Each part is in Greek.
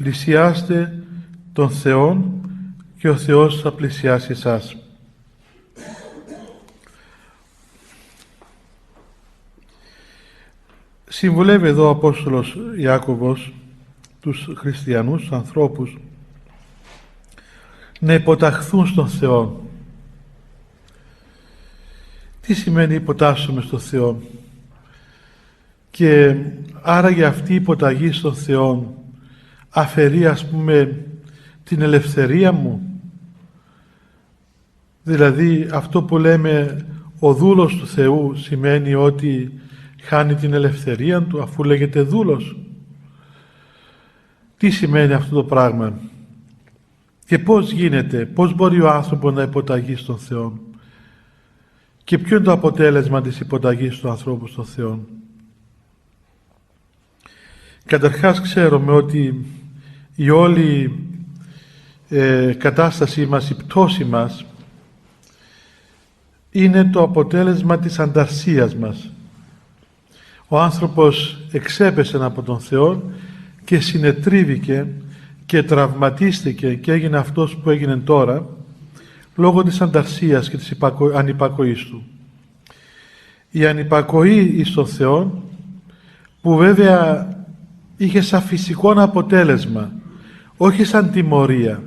πλησιάστε τον Θεόν και ο Θεός θα πλησιάσει εσάς. Συμβουλεύει εδώ ο Απόστολος Ιάκωβος τους χριστιανούς, τους ανθρώπους, να υποταχθούν στον Θεό. Τι σημαίνει υποτάσσουμε στον Θεό? Και άραγε αυτή η υποταγή στον Θεό αφαιρεί, ας πούμε, την ελευθερία μου? Δηλαδή αυτό που λέμε ο δούλος του Θεού σημαίνει ότι χάνει την ελευθερία του αφού λέγεται δούλος? Τι σημαίνει αυτό το πράγμα? Και πώς γίνεται, πώς μπορεί ο άνθρωπος να υποταγεί στον Θεό? Και ποιο είναι το αποτέλεσμα της υποταγής του ανθρώπου στον Θεό? Καταρχάς ξέρουμε ότι η όλη κατάστασή μας, η πτώση μας, είναι το αποτέλεσμα της ανταρσίας μας. Ο άνθρωπος εξέπεσε από τον Θεό και συνετρίβηκε και τραυματίστηκε και έγινε αυτός που έγινε τώρα λόγω της ανταρσίας και της ανυπακοής του. Η ανυπακοή στον Θεό, που βέβαια είχε σαν φυσικό αποτέλεσμα, όχι σαν τιμωρία.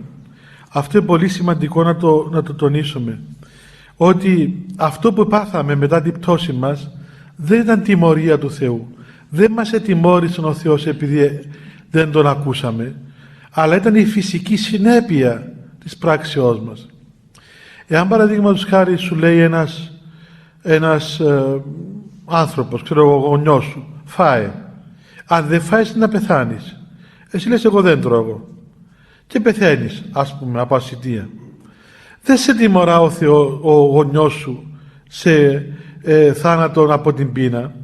Αυτό είναι πολύ σημαντικό να το τονίσουμε, ότι αυτό που πάθαμε μετά την πτώση μας δεν ήταν τιμωρία του Θεού. Δεν μας ετιμώρησε ο Θεός επειδή δεν τον ακούσαμε, αλλά ήταν η φυσική συνέπεια της πράξεώς μας. Εάν παραδείγματος χάρη σου λέει ένας άνθρωπος, ξέρω εγώ, γονιός σου, φάε. Αν δεν φάεις να πεθάνεις. Εσύ λες εγώ δεν τρώγω. Και πεθαίνεις, ας πούμε, από ασιτεία. Δεν σε τιμωρά ο γονιός σου σε θάνατον από την πείνα,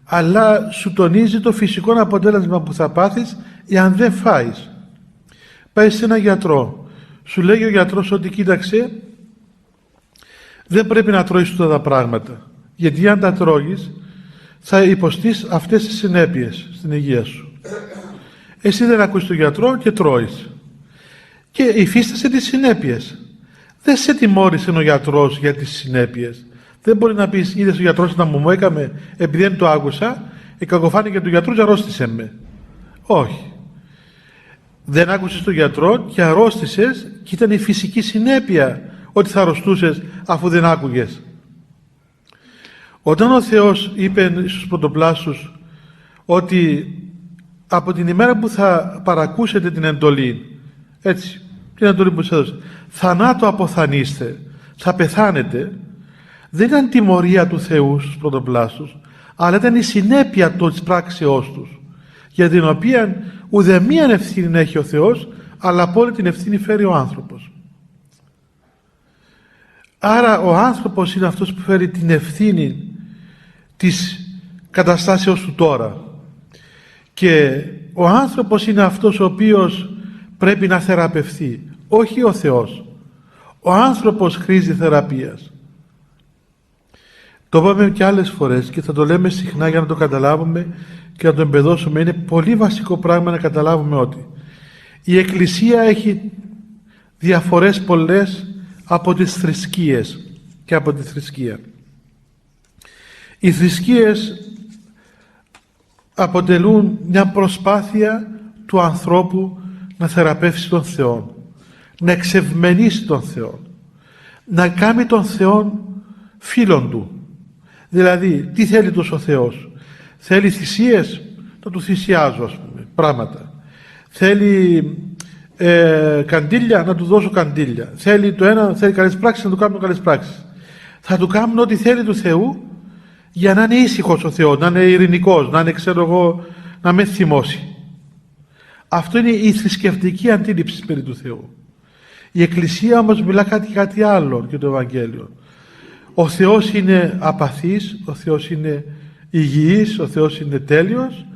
αλλά σου τονίζει το φυσικό αποτέλεσμα που θα πάθεις εάν δεν φάεις. Πάει σε έναν γιατρό. Σου λέει ο γιατρός ότι κοίταξε, δεν πρέπει να τρώεις αυτά τα πράγματα, γιατί αν τα τρώγεις θα υποστείς αυτές τις συνέπειες στην υγεία σου. Εσύ δεν ακούς τον γιατρό και τρώεις και υφίστασε τις συνέπειες. Δεν σε τιμώρησε ο γιατρός για τις συνέπειες. Δεν μπορεί να πεις, είδες ο γιατρός να μου έκαμε επειδή δεν το άκουσα, η κακοφάνεια του γιατρού και αρρώστησε με. Όχι. Δεν άκουσες τον γιατρό και αρρώστησες και ήταν η φυσική συνέπεια ότι θα αρρωστούσες αφού δεν άκουγες. Όταν ο Θεός είπε στους πρωτοπλάστους ότι από την ημέρα που θα παρακούσετε την εντολή, έτσι, την εντολή που σας έδωσε, θανάτου αποθανείστε, θα πεθάνετε, δεν ήταν τιμωρία του Θεού στους πρωτοπλάστους, αλλά ήταν η συνέπεια της πράξεώς τους, για την οποία ουδεμίαν ευθύνη έχει ο Θεός, αλλά από όλη την ευθύνη φέρει ο άνθρωπος. Άρα ο άνθρωπος είναι αυτός που φέρει την ευθύνη της καταστάσεως του τώρα. Και ο άνθρωπος είναι αυτός ο οποίος πρέπει να θεραπευθεί, όχι ο Θεός. Ο άνθρωπος χρήζει θεραπείας. Το είπαμε και άλλες φορές και θα το λέμε συχνά για να το καταλάβουμε και να το εμπεδώσουμε. Είναι πολύ βασικό πράγμα να καταλάβουμε ότι η Εκκλησία έχει διαφορές πολλές από τις θρησκείες και από τη θρησκεία. Οι θρησκείες αποτελούν μια προσπάθεια του ανθρώπου να θεραπεύσει τον Θεό, να εξευμενήσει τον Θεό, να κάνει τον Θεό φίλον του. Δηλαδή, τι θέλει τόσο ο Θεός? Θέλει θυσίες? Να του θυσιάζω, ας πούμε, πράγματα. Θέλει καντήλια? Να του δώσω καντήλια. Θέλει το ένα, θέλει καλές πράξεις, να του κάνουμε καλές πράξεις. Θα του κάνουν ό,τι θέλει του Θεού για να είναι ήσυχος ο Θεός, να είναι ειρηνικός, να είναι, ξέρω εγώ, να με θυμώσει. Αυτό είναι η θρησκευτική αντίληψη περί του Θεού. Η Εκκλησία όμως μιλά κάτι άλλο και το Ευαγγέλιο. Ο Θεός είναι απαθής, ο Θεός είναι υγιής, ο Θεός είναι τέλειος,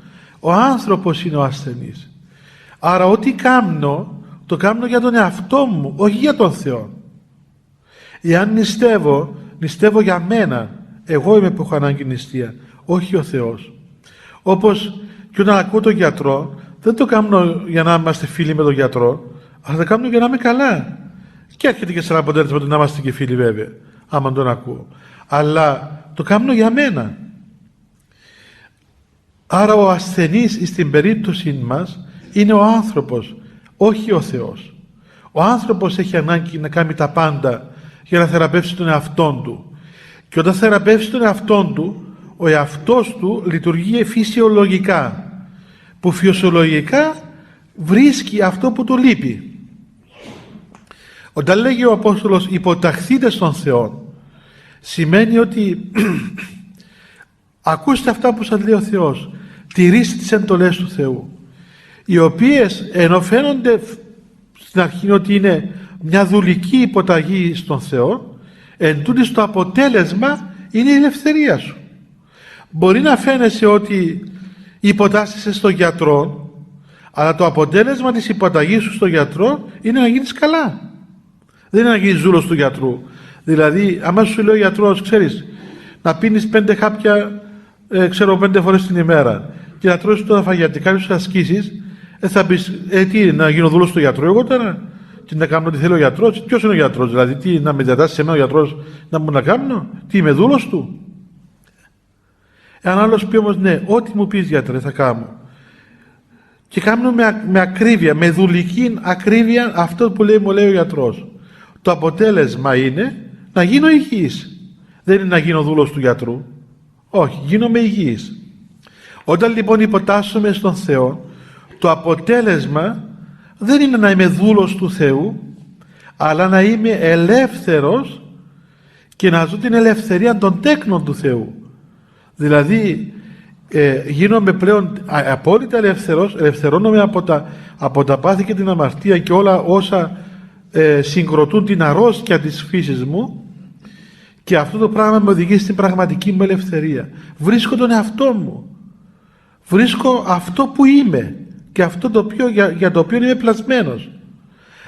ο άνθρωπος είναι ο ασθενής. Άρα ό,τι κάνω, το κάνω για τον εαυτό μου, όχι για τον Θεό. Εάν νηστεύω για μένα. Εγώ είμαι που έχω ανάγκη νηστεία, όχι ο Θεός. Όπως και όταν ακούω τον γιατρό, δεν Δεν το κάνω για να είμαστε φίλοι με τον γιατρό, αλλά το κάνω για να είμαι καλά. Και έρχεται και σε ένα αποτέλεσμα του να είμαστε και φίλοι, βέβαια, άμα τον ακούω. Αλλά το κάνω για μένα. Άρα ο ασθενής στην περίπτωση μας είναι ο άνθρωπος, όχι ο Θεός. Ο άνθρωπος έχει ανάγκη να κάνει τα πάντα για να θεραπεύσει τον εαυτόν του. Και όταν θεραπεύσει τον εαυτόν του, ο εαυτός του λειτουργεί φυσιολογικά, που φυσιολογικά βρίσκει αυτό που του λείπει. Όταν λέγει ο Απόστολος υποταχθείτε στον Θεό, σημαίνει ότι ακούστε αυτά που σας λέει ο Θεός, τηρήστε τις εντολές του Θεού, οι οποίες ενώ φαίνονται στην αρχή ότι είναι μια δουλική υποταγή στον Θεό, εν τούτοις το αποτέλεσμα είναι η ελευθερία σου. Μπορεί να φαίνεσαι ότι υποτάσσεσαι στον γιατρό, αλλά το αποτέλεσμα της υποταγής σου στον γιατρό είναι να γίνεις καλά. Δεν είναι να γίνεις ζούλος του γιατρού. Δηλαδή, άμα σου λέει ο γιατρός, ξέρεις, να πίνεις 5 χάπια, 5 φορές την ημέρα και να τρώεις τα φαγιατικά και σου ασκήσεις, θα πεις, τι, να γίνω δούλος του γιατρού εγώ τώρα, τι να κάνω ό,τι θέλει ο γιατρός, ποιος είναι ο γιατρός, δηλαδή, τι, να με διατάσσει σε μένα ο γιατρός να μου να κάνω, τι είμαι δούλος του. Εάν άλλος πει όμως, ναι, ό,τι μου πεις γιατρέ θα κάνω. Και κάνω με ακρίβεια, με δουλική ακρίβεια αυτό που μου λέει ο γιατρός. Το αποτέλεσμα είναι να γίνω υγιής. Δεν είναι να γίνω δούλος του γιατρού. Όχι, γίνομαι υγιής. Όταν λοιπόν υποτάσσομαι στον Θεό, το αποτέλεσμα δεν είναι να είμαι δούλος του Θεού, αλλά να είμαι ελεύθερος και να ζω την ελευθερία των τέκνων του Θεού. Δηλαδή γίνομαι πλέον απόλυτα ελεύθερος, ελευθερώνομαι από τα πάθη και την αμαρτία και όλα όσα συγκροτούν την αρρώστια της φύσης μου, και αυτό το πράγμα με οδηγεί στην πραγματική μου ελευθερία. Βρίσκω τον εαυτό μου, βρίσκω αυτό που είμαι και αυτό το οποίο, για το οποίο είμαι πλασμένος.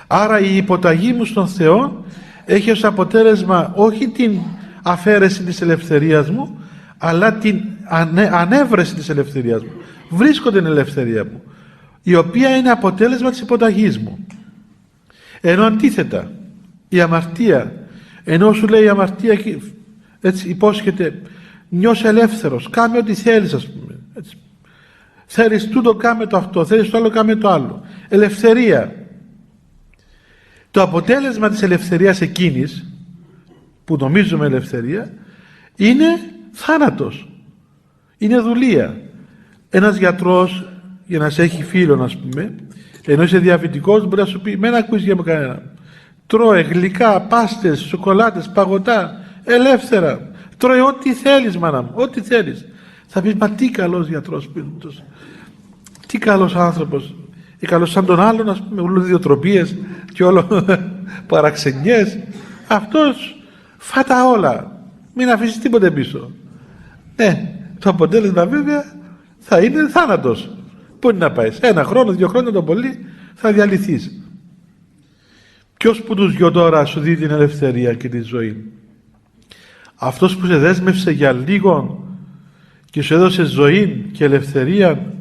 Άρα η υποταγή μου στον Θεό έχει ως αποτέλεσμα όχι την αφαίρεση της ελευθερίας μου, αλλά την ανέβρεση της ελευθερίας μου. Βρίσκω την ελευθερία μου, η οποία είναι αποτέλεσμα της υποταγής μου. Ενώ αντίθετα η αμαρτία, ενώ σου λέει η αμαρτία, έτσι υπόσχεται, νιώσε ελεύθερος, κάμε ό,τι θέλεις, ας πούμε, έτσι. Θέλεις τούτο, κάμε το αυτό, θέλεις το άλλο, κάμε το άλλο. Ελευθερία. Το αποτέλεσμα της ελευθερίας εκείνης, που νομίζουμε ελευθερία, είναι θάνατος. Είναι δουλεία. Ένας γιατρός, για να σε έχει φίλον, ας πούμε, ενώ είσαι διαβητικός, μπορεί να σου πει, μην ακούεις για κανένα. Τρώε γλυκά, πάστες, σοκολάτες, παγωτά, ελεύθερα. Τρώε ό,τι θέλεις, μάνα μου, ό,τι θέλεις. Θα πεις, μα τι καλός γιατρός, τι καλός άνθρωπος. Καλός σαν τον άλλον, ας πούμε, όλο ιδιοτροπίες και όλο παραξενιές. Αυτός φάτα όλα. Μην αφήσεις τίποτε πίσω. Ναι, το αποτέλεσμα βέβαια θα είναι θάνατος. Πού είναι να πάει, 1 χρόνο, 2 χρόνια το πολύ θα διαλυθείς. Ποιος που τους δυο τώρα σου δίνει την ελευθερία και τη ζωή? Αυτός που σε δέσμευσε για λίγο και σου έδωσε ζωή και ελευθερία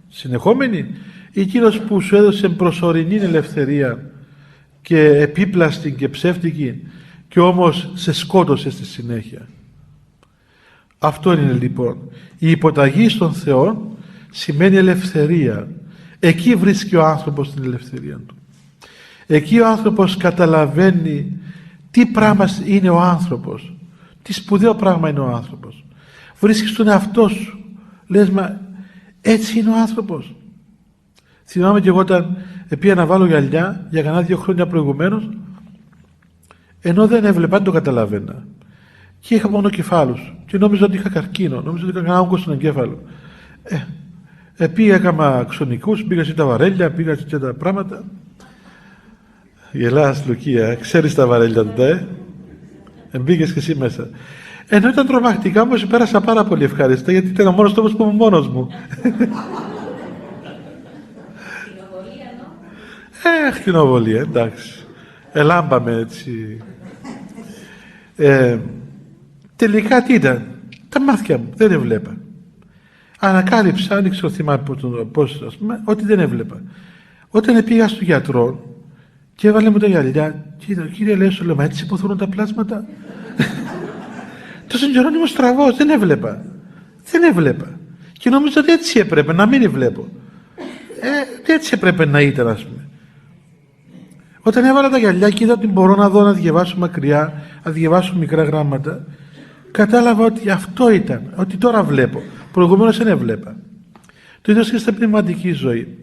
συνεχόμενη, ή εκείνος που σου έδωσε προσωρινή ελευθερία και επίπλαστη και ψεύτικη και όμως σε σκότωσε στη συνέχεια? Αυτό είναι λοιπόν. Η υποταγή στον Θεό σημαίνει ελευθερία. Εκεί βρίσκει ο άνθρωπος την ελευθερία του. Εκεί ο άνθρωπος καταλαβαίνει τι πράγμα είναι ο άνθρωπος, τι σπουδαίο πράγμα είναι ο άνθρωπος. Βρίσκεις τον εαυτό σου, λες, μα έτσι είναι ο άνθρωπος. Θυμάμαι και εγώ όταν πήγα να βάλω γυαλιά για κανένα 2 χρόνια προηγουμένως, ενώ δεν έβλεπα, δεν το καταλάβαινα. Και είχα μόνο κεφάλους και νόμιζα ότι είχα καρκίνο, νόμιζα ότι είχα κανένα όγκο στον εγκέφαλο. Πήγα, έκανα ξωνικούς, πήγα σε τα βαρέλια, πήγα σε τα πράγματα. Γελάς, Λουκία, ξέρεις τα βαρέλια τότε, μπήκες και εσύ μέσα. Ενώ ήταν τρομακτικά, όμως πέρασα πάρα πολύ ευχάριστα, γιατί ήταν ο μόνος τρόπος που ήμουν μόνος μου. Ακτινοβολία, εντάξει. Ελάμπαμε έτσι. Τελικά τι ήταν? Τα μάτια μου δεν έβλεπα. ανακάλυψα, δεν ξέρω θυμάμαι πώς, ας πούμε, ότι δεν έβλεπα. Όταν πήγα στον γιατρό και έβαλε μου τα γυαλιά, κύριε Λέσο, λέω, μα έτσι υποθούν τα πλάσματα? Τόσο καιρό ήμουν στραβός, δεν έβλεπα. Και νόμιζα ότι έτσι έπρεπε, να μην βλέπω. Έτσι έπρεπε να ήταν, ας πούμε. Όταν έβαλα τα γυαλιά και είδα ότι μπορώ να δω, να διαβάσω μακριά, να διαβάσω μικρά γράμματα, κατάλαβα ότι αυτό ήταν, ότι τώρα βλέπω. Προηγουμένως δεν έβλεπα. Το ίδιο και στην πνευματική ζωή.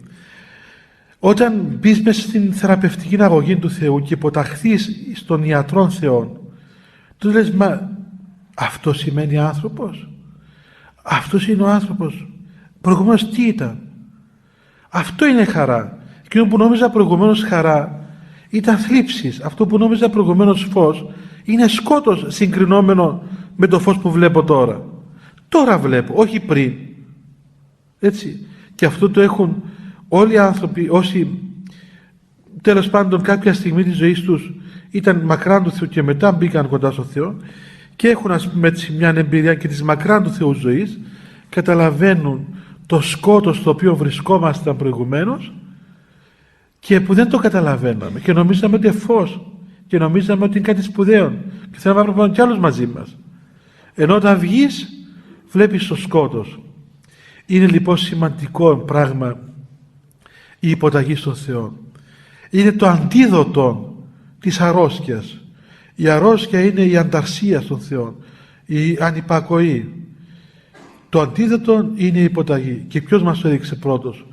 Όταν μπεις μέσα στην θεραπευτική αγωγή του Θεού και υποταχθείς στον ιατρόν Θεών, του λες, μα αυτό σημαίνει άνθρωπος? Αυτός είναι ο άνθρωπος? Προηγουμένως τι ήταν? Αυτό είναι χαρά. Εκείνο που νόμιζα προηγουμένως χαρά ήταν θλίψεις. Αυτό που νόμιζα προηγουμένως φως είναι σκότος συγκρινόμενο με το φως που βλέπω τώρα. Τώρα βλέπω, όχι πριν. Έτσι. Και αυτό το έχουν όλοι οι άνθρωποι, όσοι τέλος πάντων κάποια στιγμή της ζωής τους ήταν μακράν του Θεού και μετά μπήκαν κοντά στο Θεό και έχουν, ας πούμε, έτσι μια εμπειρία και της μακράν του Θεού ζωής, καταλαβαίνουν το σκότος στο οποίο βρισκόμασταν προηγουμένως και που δεν το καταλαβαίναμε και νομίζαμε ότι είναι φως και νομίζαμε ότι είναι κάτι σπουδαίο και θέλαμε να πάμε κι άλλους μαζί μας. Ενώ όταν βγεις βλέπεις το σκότος. Είναι λοιπόν σημαντικό πράγμα η υποταγή στον Θεό. Είναι το αντίδοτο της αρρώσκιας. Η αρρώσκια είναι η ανταρσία στον Θεό, η ανυπακοή. Το αντίδοτο είναι η υποταγή. Και ποιος μας το έδειξε πρώτος?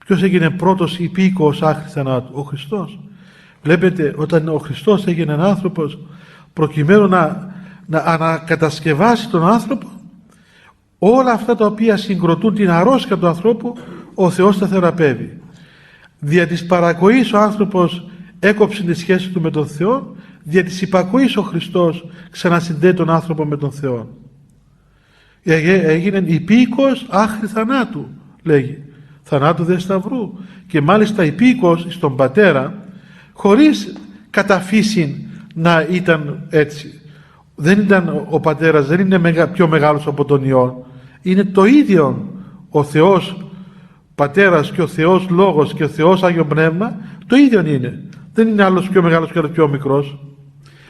Ποιος έγινε πρώτος υπήκοος άχρη θανάτου? Ο Χριστός. Βλέπετε, όταν ο Χριστός έγινε άνθρωπος, προκειμένου να ανακατασκευάσει τον άνθρωπο, όλα αυτά τα οποία συγκροτούν την αρρώσκια του ανθρώπου, ο Θεός τα θεραπεύει. Δια της παρακοής ο άνθρωπος έκοψε τη σχέση του με τον Θεό, δια της υπακοής ο Χριστός ξανασυνδέει τον άνθρωπο με τον Θεό. Έγινε υπήκοος άχρη θανάτου, λέγει. Θανάτου δε σταυρού. Και μάλιστα υπήκοος στον Πατέρα, χωρίς κατά φύση να ήταν έτσι. Δεν ήταν ο Πατέρας, δεν είναι πιο μεγάλος από τον Υιόν. Είναι το ίδιο ο Θεός Πατέρας και ο Θεός Λόγος και ο Θεός Άγιο Πνεύμα, το ίδιο είναι. Δεν είναι άλλος πιο μεγάλος και άλλος πιο μικρός.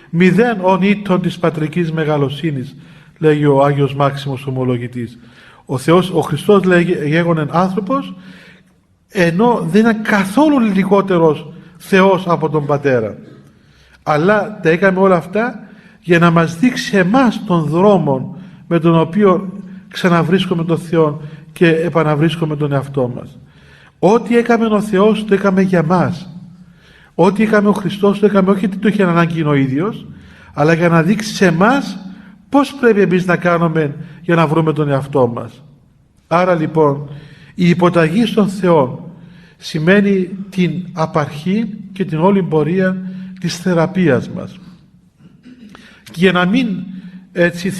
Μηδέν ον ήττον της πατρικής μεγαλοσύνης, λέγει ο Άγιος Μάξιμος Ομολογητής. Ο Χριστός γέγονεν άνθρωπος, ενώ δεν είναι καθόλου λιγότερος Θεός από τον Πατέρα. Αλλά τα έκαμε όλα αυτά για να μας δείξει εμάς τον δρόμο με τον οποίο ξαναβρίσκουμε τον Θεό και επαναβρίσκουμε τον εαυτό μας. Ό,τι έκαμε ο Θεός το έκαμε για μας. Ό,τι έκαμε ο Χριστός το έκαμε όχι γιατί το είχε ανάγκη ο ίδιος, αλλά για να δείξει σε εμάς πώς πρέπει εμείς να κάνουμε για να βρούμε τον εαυτό μας. Άρα λοιπόν η υποταγή στον Θεό σημαίνει την απαρχή και την όλη πορεία της θεραπείας μας. Και για να μην έτσι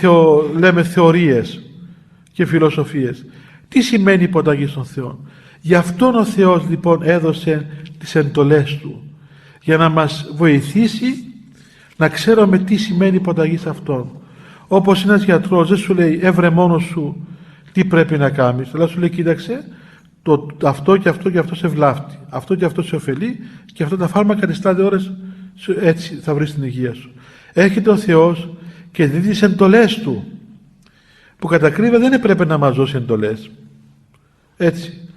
λέμε θεωρίες και φιλοσοφίες, τι σημαίνει υποταγή στον Θεό? Γι' αυτόν ο Θεός λοιπόν έδωσε τις εντολές Του, για να μας βοηθήσει να ξέρουμε τι σημαίνει υποταγή σε Αυτόν. Όπως ένας γιατρός δεν σου λέει έβρε μόνος σου τι πρέπει να κάνεις, αλλά σου λέει κοίταξε αυτό και αυτό και αυτό σε βλάφτει, αυτό και αυτό σε ωφελεί και αυτά τα φάρμακα τις τάδε ώρες έτσι θα βρεις την υγεία σου. Έρχεται ο Θεός και δίνει τις εντολές Του, που κατά ακρίβεια δεν έπρεπε να μας δώσει εντολές, έτσι,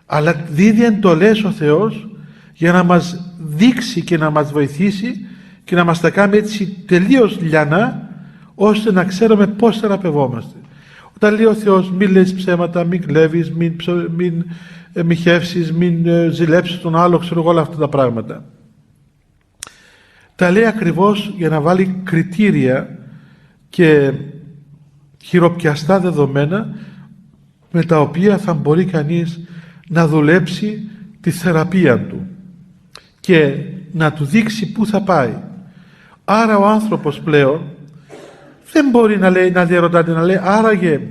αλλά δίδει εντολές ο Θεός για να μας δείξει και να μας βοηθήσει και να μας τα κάνει έτσι τελείως λιανά, ώστε να ξέρουμε πώς θεραπευόμαστε. Όταν λέει ο Θεός μην λες ψέματα, μην κλέβεις, μην μοιχεύσεις, μην ζηλέψεις τον άλλο, ξέρω εγώ όλα αυτά τα πράγματα. Τα λέει ακριβώς για να βάλει κριτήρια και χειροπιαστά δεδομένα με τα οποία θα μπορεί κανείς να δουλέψει τη θεραπεία του και να του δείξει πού θα πάει. Άρα ο άνθρωπος πλέον δεν μπορεί να διαρωτάται, να λέει άραγε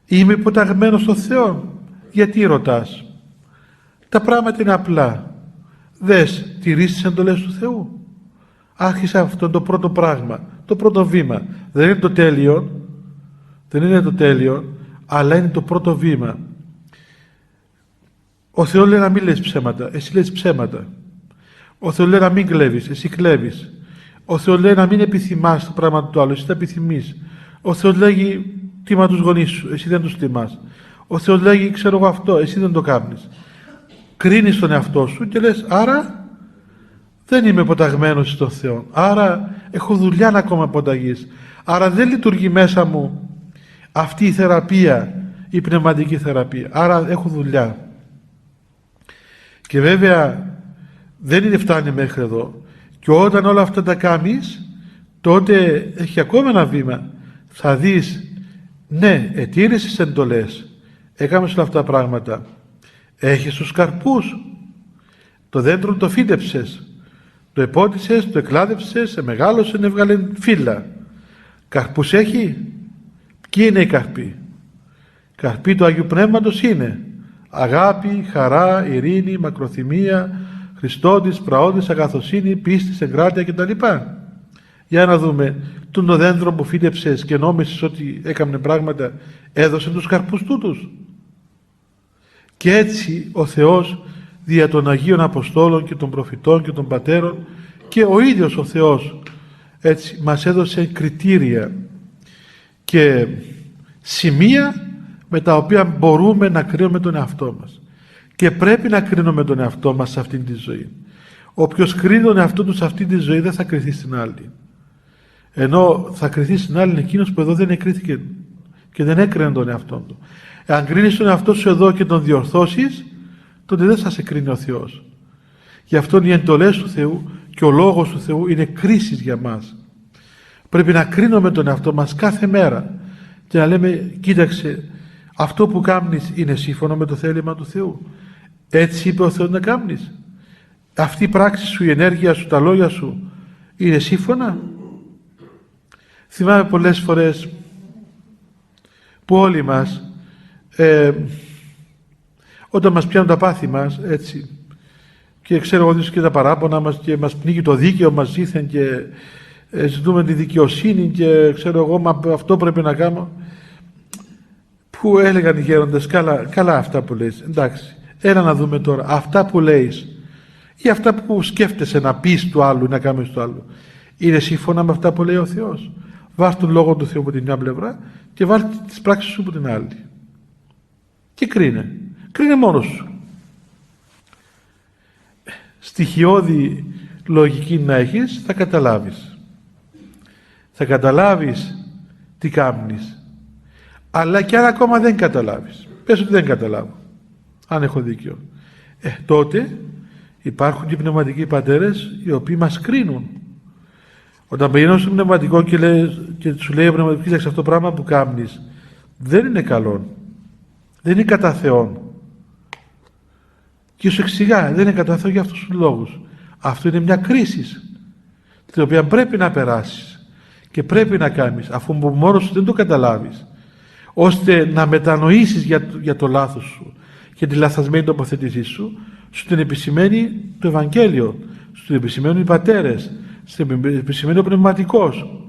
είμαι υποταγμένος στο Θεό? Γιατί ρωτάς? Τα πράγματα είναι απλά. Δες, τηρείς τις εντολές του Θεού? Άρχισε αυτό το πρώτο πράγμα, το πρώτο βήμα. Δεν είναι το τέλειο, αλλά είναι το πρώτο βήμα. Ο Θεός λέει να μην λες ψέματα, εσύ λες ψέματα. Ο Θεός λέει να μην κλέβεις, εσύ κλέβεις. Ο Θεός λέει να μην επιθυμάς το πράγμα του άλλου, εσύ τα επιθυμείς. Ο Θεός λέγει τιμά τους γονείς σου, εσύ δεν τους τιμάς. Ο Θεός λέγει ξέρω εγώ αυτό, εσύ δεν το κάνεις. Κρίνεις τον εαυτό σου και λες άρα δεν είμαι ποταγμένος στον Θεό. Άρα έχω δουλειά να ακόμα αποταγής. Άρα δεν λειτουργεί μέσα μου αυτή η θεραπεία, η πνευματική θεραπεία. Άρα έχω δουλειά. Και βέβαια δεν είναι φτάνει μέχρι εδώ. Και όταν όλα αυτά τα κάνεις, τότε έχει ακόμα ένα βήμα. Θα δεις, ναι, ετήρησες εντολές. Έκαμες όλα αυτά τα πράγματα. Έχεις τους καρπούς. Το δέντρο το φύτεψες. Το επότισες, το εκλάδεψες, μεγάλωσε, έβγαλε φύλλα. Καρπούς έχει. Ποιοι είναι οι καρποί? Καρποί του Αγίου Πνεύματος είναι αγάπη, χαρά, ειρήνη, μακροθυμία, Χριστότης, πραότης, αγαθοσύνη, πίστης, εγκράτεια κτλ. Για να δούμε, το δέντρο που φύτεψες και νόμισες ότι έκανε πράγματα, έδωσε τους καρπούς τούτους? Και έτσι ο Θεός δια των Αγίων Αποστόλων και των προφητών και των πατέρων και ο ίδιος ο Θεός έτσι μας έδωσε κριτήρια και σημεία με τα οποία μπορούμε να κρίνουμε τον εαυτό μας. Και πρέπει να κρίνουμε τον εαυτό μας σε αυτήν τη ζωή. Όποιος κρίνει τον εαυτό του σε αυτήν τη ζωή δεν θα κριθεί στην άλλη. Ενώ θα κριθεί στην άλλη εκείνος που εδώ δεν εκρίθηκε και δεν έκρινε τον εαυτό του. Αν κρίνεις τον εαυτό σου εδώ και τον διορθώσεις, τότε δεν θα σε κρίνει ο Θεός. Γι' αυτό οι εντολές του Θεού και ο λόγος του Θεού είναι κρίσεις για μας. Πρέπει να κρίνουμε τον εαυτό μας κάθε μέρα και να λέμε, κοίταξε, αυτό που κάνεις είναι σύμφωνο με το θέλημα του Θεού? Έτσι είπε ο Θεός να κάνεις? Αυτή η πράξη σου, η ενέργεια σου, τα λόγια σου είναι σύμφωνα? Θυμάμαι πολλές φορές που όλοι μας όταν μας πιάνουν τα πάθη μας έτσι, και ξέρω εγώ και τα παράπονα μας και μας πνίγει το δίκαιο μας ήθεν και ζητούμε τη δικαιοσύνη και ξέρω εγώ μα αυτό πρέπει να κάνω, που έλεγαν οι γέροντες, καλά αυτά που λέεις, εντάξει, έλα να δούμε τώρα αυτά που λέεις ή αυτά που σκέφτεσαι να πεις του άλλου, να κάνεις του άλλου, είναι σύμφωνα με αυτά που λέει ο Θεός? Βάζ' τον λόγο του Θεού από την μια πλευρά και βάλ' τις πράξεις σου από την άλλη και κρίνε μόνος σου. Στοιχειώδη λογική να έχεις, θα καταλάβεις τι κάνεις. Αλλά και αν ακόμα δεν καταλάβεις, πες ότι δεν καταλάβω, αν έχω δίκιο, τότε υπάρχουν και πνευματικοί πατέρες οι οποίοι μας κρίνουν. Όταν πηγαίνω στο πνευματικό και σου λέει ο πνευματικός, κοίταξε, αυτό το πράγμα που κάνεις δεν είναι καλό, δεν είναι κατά Θεόν, και σου εξηγά, δεν είναι κατά Θεό για αυτούς τους λόγους. Αυτό είναι μια κρίση την οποία πρέπει να περάσεις και πρέπει να κάνεις, αφού μόνος σου δεν το καταλάβεις, ώστε να μετανοήσεις για το λάθος σου και τη λαθασμένη τοποθέτησή σου. Σου την επισημαίνει το Ευαγγέλιο, σου την επισημαίνουν οι πατέρες, σου την επισημαίνει ο πνευματικός.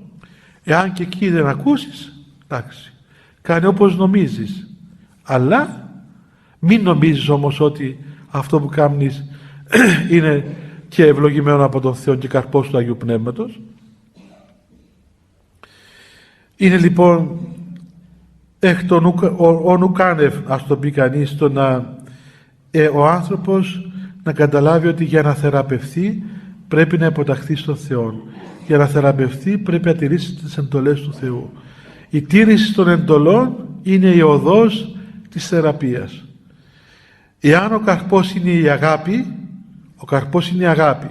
Εάν και εκεί δεν ακούσεις, εντάξει, κάνε όπως νομίζεις, αλλά μην νομίζεις όμως ότι αυτό που κάνεις είναι και ευλογημένο από τον Θεό και καρπός του Αγίου Πνεύματος. Είναι λοιπόν εκ των ονουκάνευ, ας το πει κανείς, το να ο άνθρωπος να καταλάβει ότι για να θεραπευθεί πρέπει να υποταχθεί στον Θεό. Για να θεραπευθεί πρέπει να τηρήσει τις εντολές του Θεού. Η τήρηση των εντολών είναι η οδός της θεραπείας. Εάν ο καρπός είναι η αγάπη,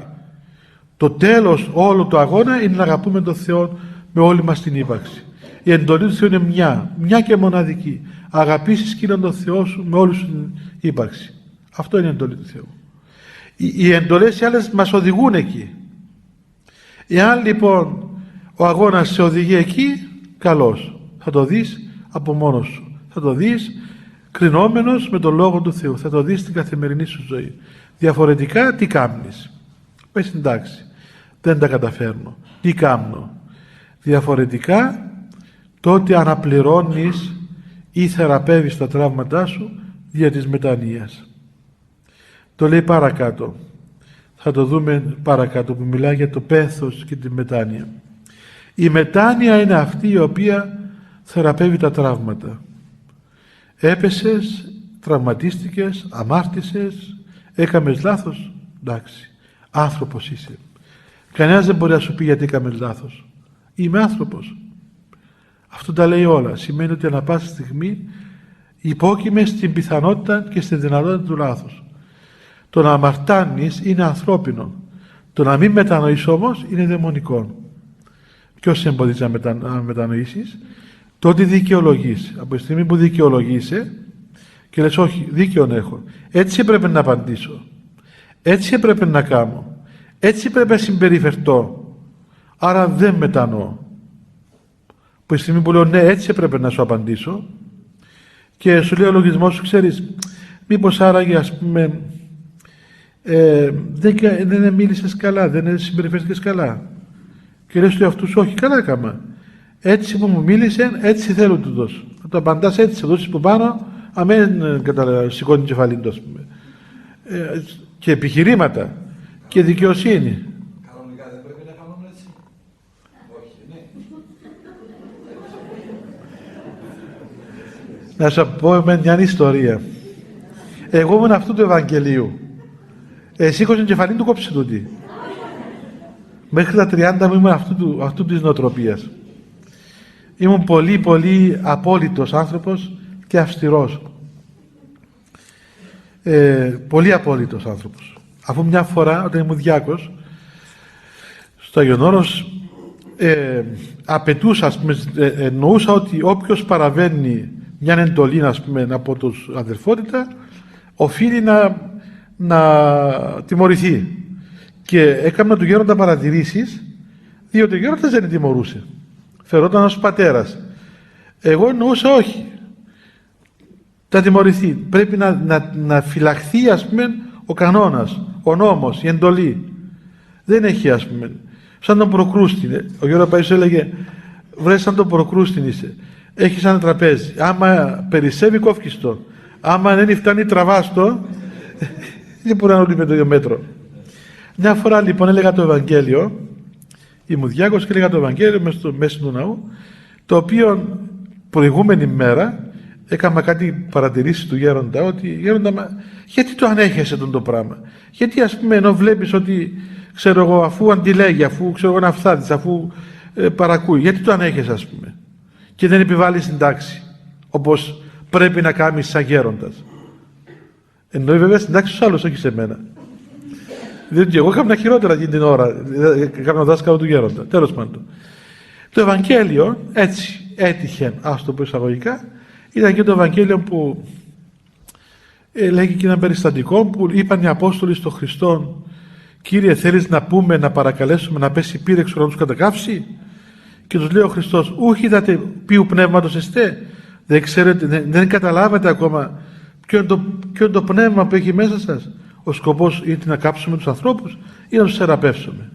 το τέλος όλου του αγώνα είναι να αγαπούμε τον Θεό με όλη μας την ύπαρξη. Η εντολή του Θεού είναι μια και μοναδική. Αγαπήσεις εκείνον τον Θεό σου με όλη σου την ύπαρξη. Αυτό είναι η εντολή του Θεού. Οι εντολές οι άλλες μας οδηγούν εκεί. Εάν λοιπόν ο αγώνας σε οδηγεί εκεί, καλώς. Θα το δεις από μόνος σου. Θα το δεις κρινόμενος με τον Λόγο του Θεού. Θα το δεις στην καθημερινή σου ζωή. Διαφορετικά τι κάνεις? Πες εντάξει, δεν τα καταφέρνω. Τι κάνω? Διαφορετικά τότε αναπληρώνεις ή θεραπεύεις τα τραύματά σου δια της μετανοίας. Το λέει παρακάτω. Θα το δούμε παρακάτω που μιλάει για το πένθος και τη μετάνοια. Η μετάνοια είναι αυτή η οποία θεραπεύει τα τραύματα. Έπεσες, τραυματίστηκες, αμάρτησες, έκαμες λάθος, εντάξει, άνθρωπος είσαι. Κανένας δεν μπορεί να σου πει γιατί έκαμες λάθος. Είμαι άνθρωπος. Αυτό τα λέει όλα. Σημαίνει ότι ανά πάσα στιγμή υπόκειμε στην πιθανότητα και στη δυνατότητα του λάθους. Το να αμαρτάνεις είναι ανθρώπινο. Το να μην μετανοείς όμως είναι δαιμονικό. Ποιος σε εμποδίζει να μετανοήσεις? Το ότι δικαιολογείς. Από τη στιγμή που δικαιολογείσαι και λες όχι, δίκαιον έχω. Έτσι έπρεπε να απαντήσω. Έτσι έπρεπε να κάνω. Έτσι έπρεπε να συμπεριφερθώ. Άρα δεν μετανοώ. Από τη στιγμή που λέω ναι, έτσι έπρεπε να σου απαντήσω και σου λέει ο λογισμός σου, ξέρεις, μήπως άραγε ας πούμε δεν μίλησες καλά, δεν συμπεριφέρθηκες καλά. Και λες του εαυτού σου, όχι, καλά έκανα. Έτσι που μου μίλησε, έτσι θέλω να του δώσω. Θα το απαντάς έτσι, θα δώσεις που πάνω, αμέν σηκώνει κεφαλή του, ας πούμε. Και επιχειρήματα και δικαιοσύνη. Κανονικά δεν πρέπει να κάνουμε έτσι? Όχι, ναι. Να σου πω με μια ιστορία. Εγώ ήμουν αυτού του Ευαγγελίου. Σήκωσε την κεφαλή του, κόψε τούτη. Μέχρι τα 30 μου ήμουν αυτού της νοοτροπίας. Ήμουν πολύ πολύ απόλυτος άνθρωπος και αυστηρός. Πολύ απόλυτος άνθρωπος. Αφού μια φορά όταν ήμουν διάκος στο Άγιον Όρος απαιτούσα, ας πούμε, εννοούσα ότι όποιος παραβαίνει μια εντολή, ας πούμε, από τους αδερφότητα οφείλει να τιμωρηθεί. Και έκανα του γέροντα παρατηρήσεις, διότι ο γέροντας δεν τιμωρούσε. Φερόταν ως πατέρας. Εγώ εννοούσα όχι. Θα τιμωρηθεί. Πρέπει να φυλαχθεί, ας πούμε, ο κανόνας, ο νόμος, η εντολή. Δεν έχει, ας πούμε, σαν τον Προκρούστην. Ο Γιώργος Παΐσιος έλεγε, βρε σαν τον Προκρούστην είσαι. Έχεις ένα τραπέζι. Άμα περισσεύει, κόφκεις το. Άμα δεν φτάνει, τραβάς το. Δεν μπορεί να είναι όλοι με το ίδιο μέτρο. Μια φορά λοιπόν έλεγα το Ευαγγέλιο, ήμουν διάκος και έλεγα το Ευαγγέλιο μέσα του ναού, το οποίο προηγούμενη μέρα έκανα κάτι παρατηρήσεις του γέροντα, ότι γέροντα, γιατί το ανέχεσαι το πράγμα? Γιατί, ας πούμε, ενώ βλέπεις ότι, ξέρω εγώ, αφού αντιλέγει, αφού ξέρω εγώ είναι αυθάδης, αφού παρακούει, γιατί το ανέχεσαι, ας πούμε, και δεν επιβάλλεις την τάξη, όπως πρέπει να κάνεις σαν γέροντας? Εννοεί βέβαια στην τάξη στους άλλους, όχι σε μένα. Διότι εγώ έκανα χειρότερα εκείνη την ώρα, έκανα δάσκαλο του γέροντα. Τέλος πάντων. Το Ευαγγέλιο, έτσι έτυχε, ας το πω εισαγωγικά, ήταν και το Ευαγγέλιο που λέγει και ένα περιστατικό που είπαν οι Απόστολοι στον Χριστό, Κύριε, θέλεις να πούμε, να παρακαλέσουμε να πέσει πύρεξο να τους κατακάψει? Και τους λέει ο Χριστός, ούχ είδατε ποιου πνεύματος εστέ? Δεν ξέρετε, δεν καταλάβετε ακόμα ποιο είναι το πνεύμα που έχει μέσα σας? Ο σκοπός είναι να κάψουμε τους ανθρώπους ή να τους θεραπεύσουμε?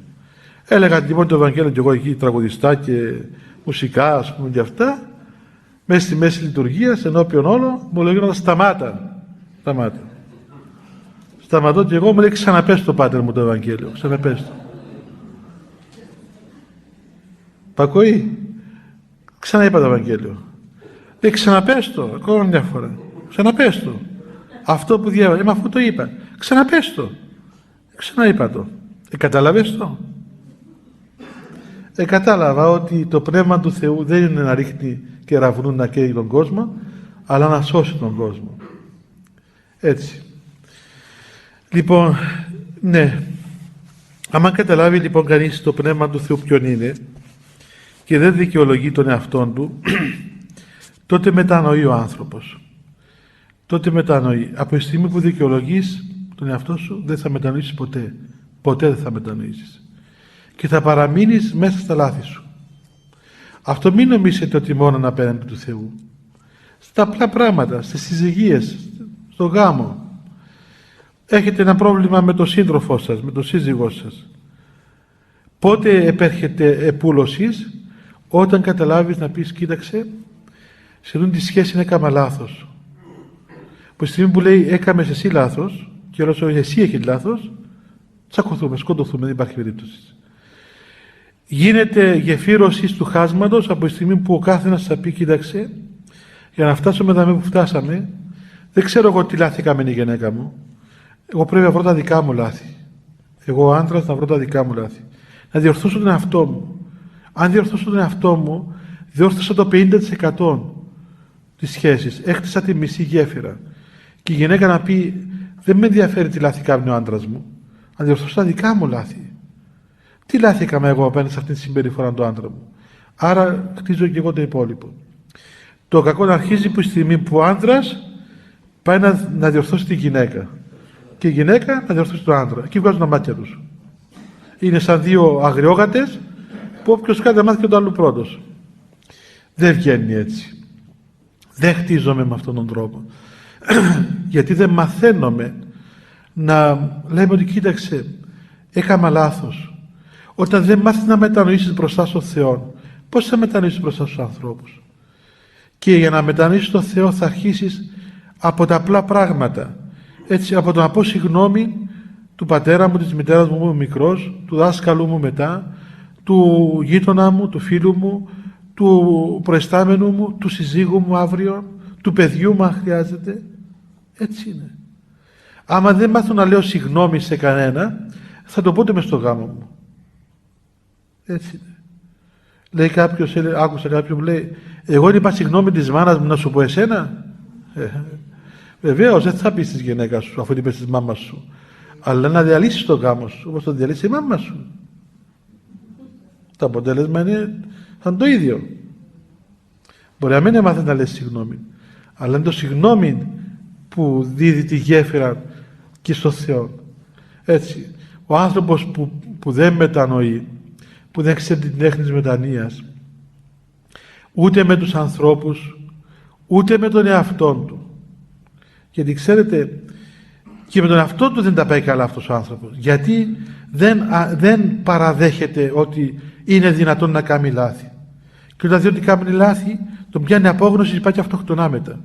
Έλεγα λοιπόν το Ευαγγέλιο και εγώ εκεί τραγουδιστά και μουσικά, ας πούμε, και αυτά, μέσα στη μέση λειτουργίας, ενώπιον όλο, μου λέγανε σταμάτα. Σταματώ και εγώ, μου λέει ξαναπες το Πάτερ μου το Ευαγγέλιο, ξαναπες το. Πακοή, ξαναείπα το Ευαγγέλιο. Λέει ξαναπες το, ακόμα μια φορά. Ξαναπες το. Αυτό που διάβασα, αφού το είπα. Ξαναπες το. Ξαναείπα το. Κατάλαβες το? Κατάλαβα ότι το Πνεύμα του Θεού δεν είναι να ρίχνει κεραυνού να καίει τον κόσμο, αλλά να σώσει τον κόσμο. Έτσι. Λοιπόν, ναι. Άμα καταλάβει λοιπόν κανείς το Πνεύμα του Θεού ποιον είναι και δεν δικαιολογεί τον εαυτόν του, τότε μετανοεί ο άνθρωπος. Τότε μετανοεί. Από τη στιγμή που δικαιολογείς τον εαυτό σου, δεν θα μετανοήσεις ποτέ. Ποτέ δεν θα μετανοήσεις. Και θα παραμείνεις μέσα στα λάθη σου. Αυτό μην νομίζετε ότι μόνο απέναντι του Θεού. Στα απλά πράγματα, στις συζυγίες, στο γάμο. Έχετε ένα πρόβλημα με τον σύντροφό σας, με τον σύζυγό σας. Πότε επέρχεται επούλωσης? Όταν καταλάβεις να πεις, κοίταξε, σε αυτή τη σχέση έκανα λάθος. Από τη στιγμή που λέει έκαμες εσύ λάθος και όλος εσύ έχεις λάθος, τσακωθούμε, σκοτωθούμε, δεν υπάρχει περίπτωση. Γίνεται γεφύρωση του χάσματος από τη στιγμή που ο καθένας θα πει κοίταξε, για να φτάσουμε εδώ που φτάσαμε, δεν ξέρω εγώ τι λάθη έκαμε η γυναίκα μου. Εγώ πρέπει να βρω τα δικά μου λάθη. Εγώ ο άντρας να βρω τα δικά μου λάθη. Να διορθώσω τον εαυτό μου. Αν διορθώσω τον εαυτό μου, διόρθωσα το 50% της σχέσης. Έχτισα τη μισή γέφυρα. Και η γυναίκα να πει, δεν με ενδιαφέρει τι λάθη κάνει ο άντρας μου. Να διορθώσω τα δικά μου λάθη. Τι λάθη έκανα εγώ απέναντι σε αυτή τη συμπεριφορά του άντρα μου. Άρα χτίζω και εγώ το υπόλοιπο. Το κακό αρχίζει που η στιγμή που ο άντρας πάει να διορθώσει τη γυναίκα. Και η γυναίκα να διορθώσει τον άντρα. Εκεί βγάζουν τα μάτια τους. Είναι σαν δύο αγριόγατες που όποιος κάνει τα μάτια του άλλου πρώτος. Δεν βγαίνει έτσι. Δεν χτίζομαι με αυτόν τον τρόπο. Γιατί δεν μαθαίνομαι να λέμε ότι κοίταξε, έκανα λάθος. Όταν δεν μάθεις να μετανοήσεις μπροστά στον Θεό, πώς θα μετανοήσεις μπροστά στους ανθρώπους? Και για να μετανοήσεις τον Θεό θα αρχίσεις από τα απλά πράγματα. Έτσι, από το να πω συγγνώμη του πατέρα μου, της μητέρας μου που είμαι μικρός, του δάσκαλου μου μετά, του γείτονα μου, του φίλου μου, του προϊστάμενου μου, του συζύγου μου αύριο, του παιδιού μου αν χρειάζεται. Έτσι είναι. Άμα δεν μάθω να λέω συγγνώμη σε κανένα, θα το πω μες στο γάμο μου. Έτσι είναι. Λέει κάποιος, άκουσα κάποιον που λέει, εγώ είπα συγγνώμη της μάνας μου να σου πω εσένα. Βεβαίως δεν θα πεις της γυναίκας σου αφού την πες της μάμας σου, αλλά να διαλύσεις τον γάμο σου όπως το διαλύσει η μάμα σου. Το αποτέλεσμα είναι σαν το ίδιο. Μπορεί να μην έμαθε να λες συγγνώμη, αλλά είναι το συγγνώμη που δίδει τη γέφυρα και στο Θεό. Έτσι, ο άνθρωπος που δεν μετανοεί, που δεν ξέρει την τέχνη της μετανοίας, ούτε με τους ανθρώπους, ούτε με τον εαυτό του. Γιατί ξέρετε, και με τον εαυτό του δεν τα πάει καλά αυτός ο άνθρωπος. Γιατί δεν παραδέχεται ότι είναι δυνατόν να κάνει λάθη. Και όταν δει ότι κάνει λάθη, τον πιάνει απόγνωση και πάει και αυτοκτονά μετά.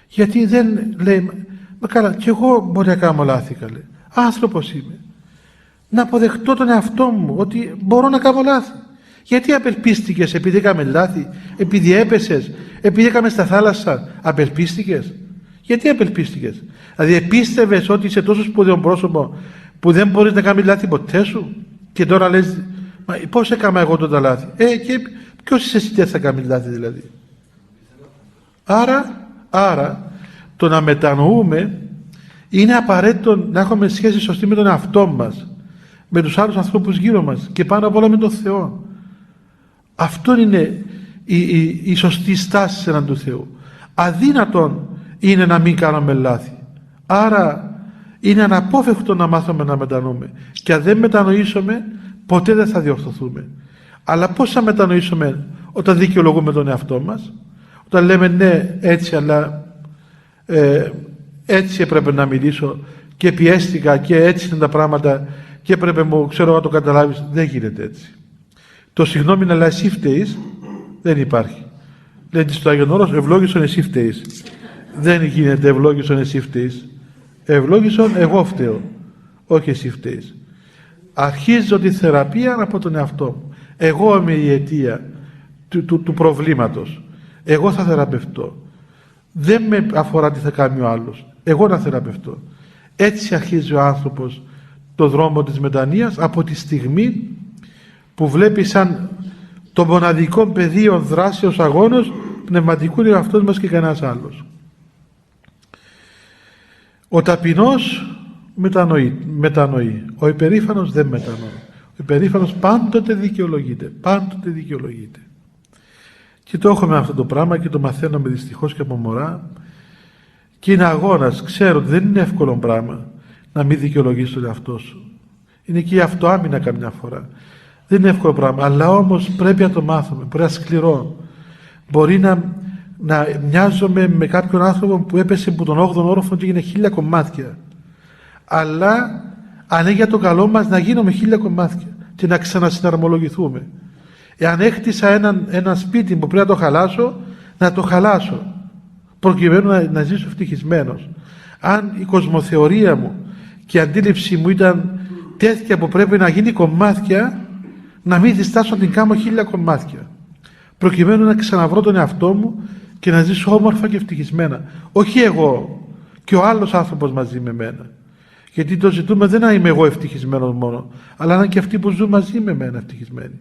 Γιατί δεν λέει, μα καλά, και εγώ μπορεί να κάνω λάθη, καλέ. Άνθρωπος είμαι. Να αποδεχτώ τον εαυτό μου ότι μπορώ να κάνω λάθη. Γιατί απελπίστηκες επειδή έκαμε λάθη, επειδή έπεσες, επειδή έκαμε στα θάλασσα, απελπίστηκες? Γιατί απελπίστηκες? Δηλαδή επίστευες ότι είσαι τόσο σπουδαίο πρόσωπο που δεν μπορείς να κάνεις λάθη ποτέ σου και τώρα λες, μα πώς έκανα εγώ τότε λάθη? Και ποιος είσαι εσύ και θα κάνεις λάθη δηλαδή? Άρα το να μετανοούμε είναι απαραίτητο να έχουμε σχέση σωστή με τον εαυτό μας, με τους άλλους ανθρώπους γύρω μας και πάνω απ' όλα με τον Θεό. Αυτό είναι η σωστή στάση εναντί του Θεού. Αδύνατον είναι να μην κάνουμε λάθη. Άρα είναι αναπόφευκτο να μάθουμε να μετανοούμε. Και αν δεν μετανοήσουμε, ποτέ δεν θα διορθωθούμε. Αλλά πώς θα μετανοήσουμε όταν δικαιολογούμε τον εαυτό μας? Όταν λέμε ναι έτσι, αλλά έτσι έπρεπε να μιλήσω και πιέστηκα και έτσι είναι τα πράγματα και έπρεπε μου, ξέρω να το καταλάβεις. Δεν γίνεται έτσι. Το συγγνώμη αλλά εσύ φταίεις δεν υπάρχει. Λέει στο Άγιον Όρος, ευλόγησον εσύ φταίεις. Δεν γίνεται ευλόγησον εσύ φταίεις. Ευλόγησον εγώ φταίω, όχι εσύ φταίεις. Αρχίζω τη θεραπεία από τον εαυτό μου. Εγώ είμαι η αιτία του προβλήματος. Εγώ θα θεραπευτώ. Δεν με αφορά τι θα κάνει ο άλλος. Εγώ να θεραπευτώ. Έτσι αρχίζει ο άνθρωπος το δρόμο της μετανοίας από τη στιγμή που βλέπει σαν το μοναδικό πεδίο δράσεως αγώνος πνευματικού είναι ο αυτός μας και κανένας άλλος. Ο ταπεινός μετανοεί. Ο υπερήφανος δεν μετανοεί. Ο υπερήφανος πάντοτε δικαιολογείται. Πάντοτε δικαιολογείται. Και το έχουμε αυτό το πράγμα και το μαθαίνουμε δυστυχώς και από μωρά. Και είναι αγώνας. Ξέρω ότι δεν είναι εύκολο πράγμα να μην δικαιολογείς τον εαυτό σου. Είναι και η αυτοάμυνα καμιά φορά. Δεν είναι εύκολο πράγμα. Αλλά όμως πρέπει να το μάθουμε. Μπορεί να σκληρώ. Μπορεί να μοιάζομαι με κάποιον άνθρωπο που έπεσε από τον 8ο όροφο και έγινε 1000 κομμάτια. Αλλά αν είναι για το καλό μας να γίνουμε 1000 κομμάτια και να ξανασυναρμολογηθούμε. Εάν έκτισα ένα σπίτι που πρέπει να το χαλάσω, να το χαλάσω προκειμένου να ζήσω ευτυχισμένος. Αν η κοσμοθεωρία μου και η αντίληψη μου ήταν τέτοια που πρέπει να γίνει κομμάτια, να μην διστάσω να την κάνω 1000 κομμάτια, προκειμένου να ξαναβρω τον εαυτό μου και να ζήσω όμορφα και ευτυχισμένα. Όχι εγώ και ο άλλος άνθρωπος μαζί με μένα. Γιατί το ζητούμε δεν να είμαι εγώ ευτυχισμένος μόνο, αλλά να είναι και αυτοί που ζουν μαζί με μένα ευτυχισμένοι.